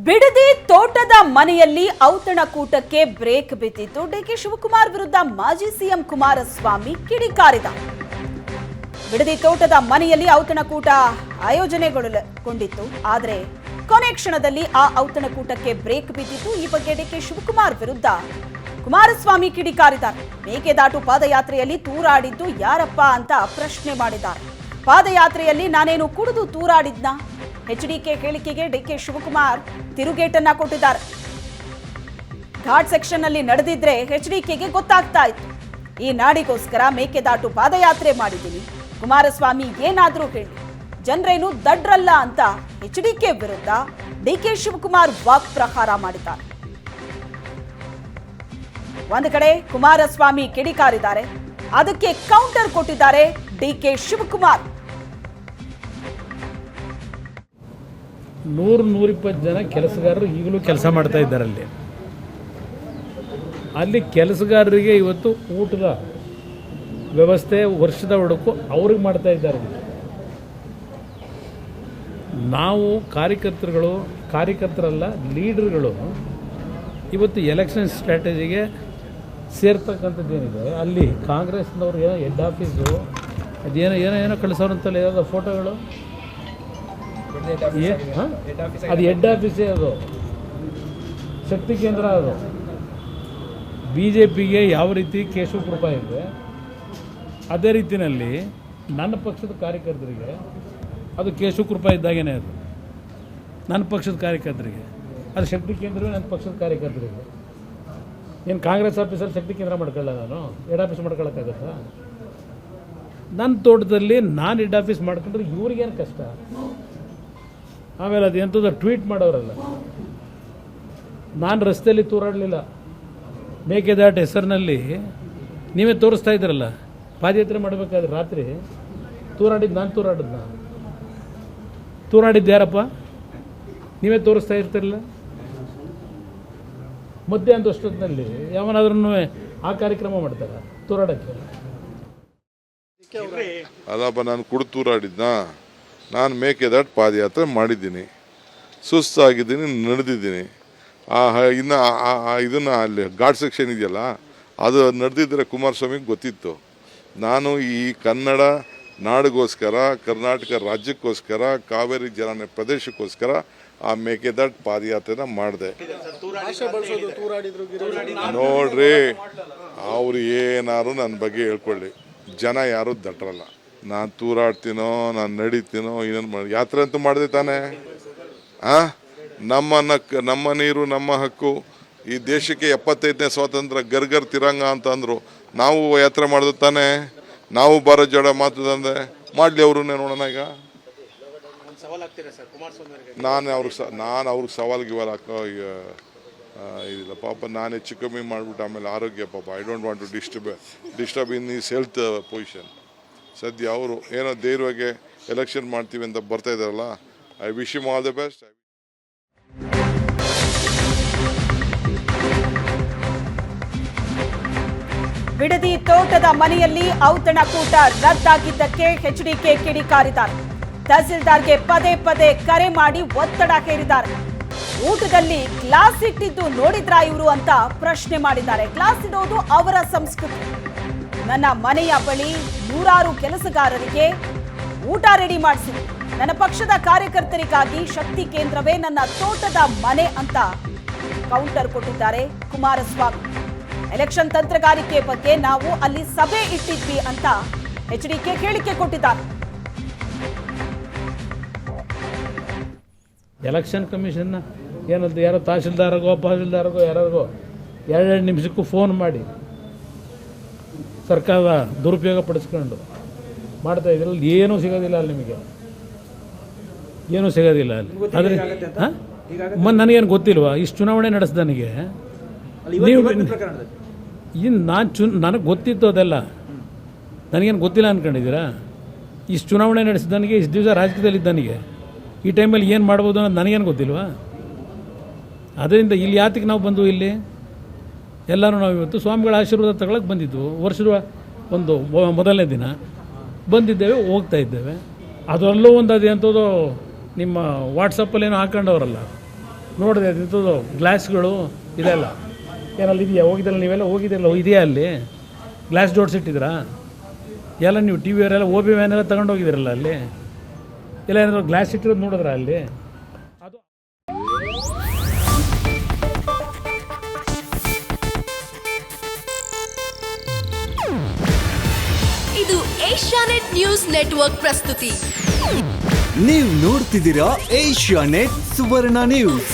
ಬಿಡದಿ ತೋಟದ ಮನೆಯಲ್ಲಿ ಔತಣಕೂಟಕ್ಕೆ ಬ್ರೇಕ್ ಬಿದ್ದಿತ್ತು. ಡಿಕೆ ಶಿವಕುಮಾರ್ ವಿರುದ್ಧ ಮಾಜಿ ಸಿಎಂ ಕುಮಾರಸ್ವಾಮಿ ಕಿಡಿಕಾರಿದ. ಬಿಡದಿ ತೋಟದ ಮನೆಯಲ್ಲಿ ಔತಣಕೂಟ ಆಯೋಜನೆಗೊಂಡಿತ್ತು. ಆದರೆ ಕೊನೆ ಕ್ಷಣದಲ್ಲಿ ಆ ಔತಣಕೂಟಕ್ಕೆ ಬ್ರೇಕ್ ಬಿದ್ದಿತ್ತು. ಈ ಬಗ್ಗೆ ಡಿಕೆ ಶಿವಕುಮಾರ್ ವಿರುದ್ಧ ಕುಮಾರಸ್ವಾಮಿ ಕಿಡಿಕಾರಿದ್ದಾರೆ. ಮೇಕೆದಾಟು ಪಾದಯಾತ್ರೆಯಲ್ಲಿ ತೂರಾಡಿದ್ದು ಯಾರಪ್ಪ ಅಂತ ಪ್ರಶ್ನೆ ಮಾಡಿದ್ದಾರೆ. ಪಾದಯಾತ್ರೆಯಲ್ಲಿ ನಾನೇನು ಕುಡಿದು ತೂರಾಡಿದ್ನಾ? ಎಚ್ಡಿಕೆ ಹೇಳಿಕೆಗೆ ಡಿಕೆ ಶಿವಕುಮಾರ್ ತಿರುಗೇಟನ್ನ ಕೊಟ್ಟಿದ್ದಾರೆ. ಘಾಟ್ ಸೆಕ್ಷನ್ ನಲ್ಲಿ ನಡೆದಿದ್ರೆ ಎಚ್ಡಿಕೆಗೆ ಗೊತ್ತಾಗ್ತಾ ಇತ್ತು. ಈ ನಾಡಿಗೋಸ್ಕರ ಮೇಕೆದಾಟು ಪಾದಯಾತ್ರೆ ಮಾಡಿದ್ದೀನಿ, ಕುಮಾರಸ್ವಾಮಿ ಏನಾದ್ರೂ ಹೇಳಿ, ಜನರೇನು ದಡ್ರಲ್ಲ ಅಂತ ಎಚ್ಡಿಕೆ ವಿರುದ್ಧ ಡಿಕೆ ಶಿವಕುಮಾರ್ ವಾಕ್ಪ್ರಹಾರ ಮಾಡಿದ್ದಾರೆ. ಒಂದು ಕಡೆ ಕುಮಾರಸ್ವಾಮಿ ಕಿಡಿಕಾರಿದ್ದಾರೆ, ಅದಕ್ಕೆ ಕೌಂಟರ್ ಕೊಟ್ಟಿದ್ದಾರೆ ಡಿಕೆ ಶಿವಕುಮಾರ್. 100-120 ಜನ ಕೆಲಸಗಾರರು ಈಗಲೂ ಕೆಲಸ ಮಾಡ್ತಾ ಇದ್ದಾರೆ. ಅಲ್ಲಿ ಕೆಲಸಗಾರರಿಗೆ ಇವತ್ತು ಊಟದ ವ್ಯವಸ್ಥೆ ವರ್ಷದ ಒಡಕು ಅವ್ರಿಗೆ ಮಾಡ್ತಾ ಇದ್ದಾರೆ. ನಾವು ಕಾರ್ಯಕರ್ತರಲ್ಲ ಲೀಡರ್ಗಳು ಇವತ್ತು ಎಲೆಕ್ಷನ್ ಸ್ಟ್ರಾಟಜಿಗೆ ಸೇರ್ತಕ್ಕಂಥದ್ದೇನಿದೆ. ಅಲ್ಲಿ ಕಾಂಗ್ರೆಸ್ನವ್ರು ಏನೋ ಹೆಡ್ ಆಫೀಸು ಅದೇನೋ ಕಳಿಸೋರಂತಲ್ಲ, ಯಾವುದೋ ಫೋಟೋಗಳು, ಅದು ಹೆಡ್ ಆಫೀಸೇ, ಅದು ಶಕ್ತಿ ಕೇಂದ್ರ. ಅದು BJPಗೆ ಯಾವ ರೀತಿ ಕೇಶವ ಕೃಪಾ ಇದೆ, ಅದೇ ರೀತಿಯಲ್ಲಿ ನನ್ನ ಪಕ್ಷದ ಕಾರ್ಯಕರ್ತರಿಗೆ ಅದು ಕೇಶವ ಕೃಪಾ ಇದ್ದಾಗೇನೆ. ಅದು ನನ್ನ ಪಕ್ಷದ ಕಾರ್ಯಕರ್ತರಿಗೆ ಅದು ಶಕ್ತಿ ಕೇಂದ್ರವೇ. ನನ್ನ ಪಕ್ಷದ ಕಾರ್ಯಕರ್ತರಿಗೆ ಏನು ಕಾಂಗ್ರೆಸ್ ಆಫೀಸಲ್ಲಿ ಶಕ್ತಿ ಕೇಂದ್ರ ಮಾಡ್ಕೊಳ್ಳ, ನಾನು ಹೆಡ್ ಆಫೀಸ್ ಮಾಡ್ಕೊಳ್ಳೋಕ್ಕಾಗತ್ತಾ? ನನ್ನ ತೋಟದಲ್ಲಿ ನಾನು ಹೆಡ್ ಆಫೀಸ್ ಮಾಡ್ಕೊಂಡ್ರೆ ಇವ್ರಿಗೇನು ಕಷ್ಟ? ಆಮೇಲೆ ಅದು ಎಂಥದ್ದು ಟ್ವೀಟ್ ಮಾಡೋರಲ್ಲ, ನಾನು ರಸ್ತೆಯಲ್ಲಿ ತೂರಾಡಲಿಲ್ಲ, ಮೇಕೆದಾಟು ಹೆಸರಿನಲ್ಲಿ ನೀವೇ ತೋರಿಸ್ತಾ ಇದ್ದೀರಲ್ಲ. ಪಾದಯಾತ್ರೆ ಮಾಡಬೇಕಾದ್ರೆ ರಾತ್ರಿ ನಾನು ತೂರಾಡಿದ್ದು ಯಾರಪ್ಪ? ನೀವೇ ತೋರಿಸ್ತಾ ಇರ್ತಿರಲ್ಲ. ಮಧ್ಯಾಹ್ನದ ಅಷ್ಟೊತ್ತಿನಲ್ಲಿ ಯಾವನಾದ್ರೂ ಆ ಕಾರ್ಯಕ್ರಮ ಮಾಡ್ತಾರೆ ತೂರಾಡಕ್ಕೆ? ಅಲ್ಲಪ್ಪ, ನಾನು ಕುಡಿದು ತೂರಾಡಿದ್ನಾ? ನಾನು ಮೇಕೆದಾಟು ಪಾದಯಾತ್ರೆ ಮಾಡಿದ್ದೀನಿ, ಸುಸ್ತಾಗಿದ್ದೀನಿ, ನಡೆದಿದ್ದೀನಿ. ಇದನ್ನು ಅಲ್ಲಿ ಘಾಟ್ ಸೆಕ್ಷನ್ ಇದೆಯಲ್ಲ, ಅದು ನಡೆದಿದ್ದರೆ ಕುಮಾರಸ್ವಾಮಿಗೆ ಗೊತ್ತಿತ್ತು. ನಾನು ಈ ಕನ್ನಡ ನಾಡಿಗೋಸ್ಕರ, ಕರ್ನಾಟಕ ರಾಜ್ಯಕ್ಕೋಸ್ಕರ, ಕಾವೇರಿ ಜಲಾನಯ ಪ್ರದೇಶಕ್ಕೋಸ್ಕರ ಆ ಮೇಕೆದಾಟು ಪಾದಯಾತ್ರೆನ ಮಾಡಿದೆ. ನೋಡ್ರಿ, ಅವ್ರು ಏನಾದ್ರು ನನ್ನ ಬಗ್ಗೆ ಹೇಳ್ಕೊಳ್ಳಿ, ಜನ ಯಾರು ದಟ್ರಲ್ಲ. ನಾನು ತೂರಾಡ್ತೀನೋ, ನಾನು ನಡೀತೀನೋ, ಇನ್ನೊಂದು ಯಾತ್ರೆ ಅಂತೂ ಮಾಡಿದೆ ತಾನೇ. ನಮ್ಮ ನೀರು ನಮ್ಮ ಹಕ್ಕು, ಈ ದೇಶಕ್ಕೆ 75ನೇ ಸ್ವಾತಂತ್ರ್ಯ, ಗರ್ಗರ್ ತಿರಂಗ ಅಂತ ಅಂದರು. ನಾವು ಯಾತ್ರೆ ಮಾಡಿದ ತಾನೇ. ನಾವು ಭಾರತ್ ಜೋಡ ಮಾತುದಂದೆ ಮಾಡಲಿ, ಅವರು ನೋಡೋಣ. ಈಗ ನಾನು ಅವ್ರಿಗೆ ಸವಾಲ್ಗೆ ಇವಾಗ ಹಾಕೋ ಇದಿಲ್ಲ ಪಾಪ. ನಾನು ಹೆಚ್ಚು ಕಮ್ಮಿ ಮಾಡಿಬಿಟ್ಟು ಆಮೇಲೆ ಆರೋಗ್ಯ ಪಾಪ. I don't want to disturb in is health position. ಸದ್ಯ ಅವರು ಏನೋ ಧೈರ್ಯವಾಗಿ ಎಲೆಕ್ಷನ್ ಮಾಡ್ತೀವಿ ಅಂತ ಬರ್ತಾ ಇದ್ದಾರಲ್ಲ. I wish him all the best. Bidadi ತೋಟದ ಮನೆಯಲ್ಲಿ ಔತಣಕೂಟ ರದ್ದಾಗಿದ್ದಕ್ಕೆ ಎಚ್ಡಿಕೆ ಕಿಡಿಕಾರಿದ್ದಾರೆ. ತಹಸೀಲ್ದಾರ್ಗೆ ಪದೇ ಪದೇ ಕರೆ ಮಾಡಿ ಒತ್ತಡ ಹೇರಿದ್ದಾರೆ. ಊಟದಲ್ಲಿ ಗ್ಲಾಸ್ ಇಟ್ಟಿದ್ದು ನೋಡಿದ್ರಾ ಇವರು ಅಂತ ಪ್ರಶ್ನೆ ಮಾಡಿದ್ದಾರೆ. ಗ್ಲಾಸ್ ಇಡೋದು ಅವರ ಸಂಸ್ಕೃತಿ. ನನ್ನ ಮನೆಯ ಬಳಿ 100 ಕೆಲಸಗಾರರಿಗೆ ಊಟ ರೆಡಿ ಮಾಡಿಸಿದೆ. ನನ್ನ ಪಕ್ಷದ ಕಾರ್ಯಕರ್ತರಿಗಾಗಿ ಶಕ್ತಿ ಕೇಂದ್ರವೇ ನನ್ನ ತೋಟದ ಮನೆ ಅಂತ ಕೌಂಟರ್ ಕೊಟ್ಟಿದ್ದಾರೆ ಕುಮಾರಸ್ವಾಮಿ. ಎಲೆಕ್ಷನ್ ತಂತ್ರಗಾರಿಕೆ ಬಗ್ಗೆ ನಾವು ಅಲ್ಲಿ ಸಭೆ ಇಟ್ಟಿದ್ವಿ ಅಂತ ಎಚ್ಡಿಕೆ ಹೇಳಿಕೆ ಕೊಟ್ಟಿದ್ದಾರೆ. ಎಲೆಕ್ಷನ್ ಕಮಿಷನ್ನ ಏನಂತ ಯಾರೋ ತಹಸೀಲ್ದಾರ್ಗೋ ಯಾರಿಗೋ 2 ನಿಮಿಷಕ್ಕೂ ಫೋನ್ ಮಾಡಿ ಸರ್ಕಾರದ ದುರುಪಯೋಗ ಪಡಿಸ್ಕೊಂಡು ಮಾಡ್ತಾ ಇದ್ರಲ್ಲಿ ಏನೂ ಸಿಗೋದಿಲ್ಲ. ಅಲ್ಲಿ ನಿಮಗೆ ಏನೂ ಸಿಗೋದಿಲ್ಲ ಅಲ್ಲಿ. ಆದರೆ ನನಗೇನು ಗೊತ್ತಿಲ್ವಾ? ಇಷ್ಟು ಚುನಾವಣೆ ನಡೆಸ್ದ ನನಗೆ ನೀವು ನನಗೆ ಗೊತ್ತಿತ್ತು ಅದೆಲ್ಲ. ನನಗೇನು ಗೊತ್ತಿಲ್ಲ ಅಂದ್ಕೊಂಡಿದ್ದೀರಾ? ಇಷ್ಟು ಚುನಾವಣೆ ನಡೆಸಿದ ನನಗೆ, ಇಷ್ಟು ದಿವಸ ರಾಜಕೀಯದಲ್ಲಿದ್ದ ನನಗೆ ಈ ಟೈಮಲ್ಲಿ ಏನು ಮಾಡ್ಬೋದು ಅನ್ನೋದು ನನಗೇನು ಗೊತ್ತಿಲ್ವಾ? ಅದರಿಂದ ಇಲ್ಲಿ ಯಾತಕ್ಕೆ ನಾವು ಬಂದು ಇಲ್ಲಿ ಎಲ್ಲರೂ ನಾವು ಇವತ್ತು ಸ್ವಾಮಿಗಳ ಆಶೀರ್ವಾದ ತಗೊಳಕ್ಕೆ ಬಂದಿದ್ದು. ವರ್ಷದ ಒಂದು ಮೊದಲನೇ ದಿನ ಬಂದಿದ್ದೇವೆ, ಹೋಗ್ತಾ ಇದ್ದೇವೆ. ಅದರಲ್ಲೂ ಒಂದು ಅದೇಂಥದ್ದು ನಿಮ್ಮ ವಾಟ್ಸಪ್ಪಲ್ಲೇನೋ ಹಾಕೊಂಡವರಲ್ಲ, ನೋಡಿದೆ ಇದು ಗ್ಲಾಸ್ಗಳು ಇದೆಲ್ಲ ಏನಲ್ಲಿ ಇದೆಯಾ? ಹೋಗಿದ್ರಲ್ಲ ನೀವೆಲ್ಲ ಹೋಗಿದ್ರಲ್ಲ, ಇದೆಯಾ ಅಲ್ಲಿ ಗ್ಲಾಸ್ ಜೋಡಿಸಿಟ್ಟಿದ್ರಾ? ಎಲ್ಲ ನೀವು ಟಿ ವಿಯವರೆಲ್ಲ ಓ ಬಿ ವ್ಯಾನೆಲ್ಲ ತಗೊಂಡು ಹೋಗಿದ್ದೀರಲ್ಲ ಅಲ್ಲಿ, ಎಲ್ಲ ಏನಾದ್ರು ಗ್ಲಾಸ್ ಇಟ್ಟಿರೋದು ನೋಡಿದ್ರ ಅಲ್ಲಿ? ಅದು ಇದು ಏಷ್ಯಾನೆಟ್ ನ್ಯೂಸ್ ನೆಟ್ವರ್ಕ್ ಪ್ರಸ್ತುತಿ. ನೀವು ನೋಡ್ತಿದ್ದೀರಾ ಏಷ್ಯಾನೆಟ್ ಸುವರ್ಣ ನ್ಯೂಸ್.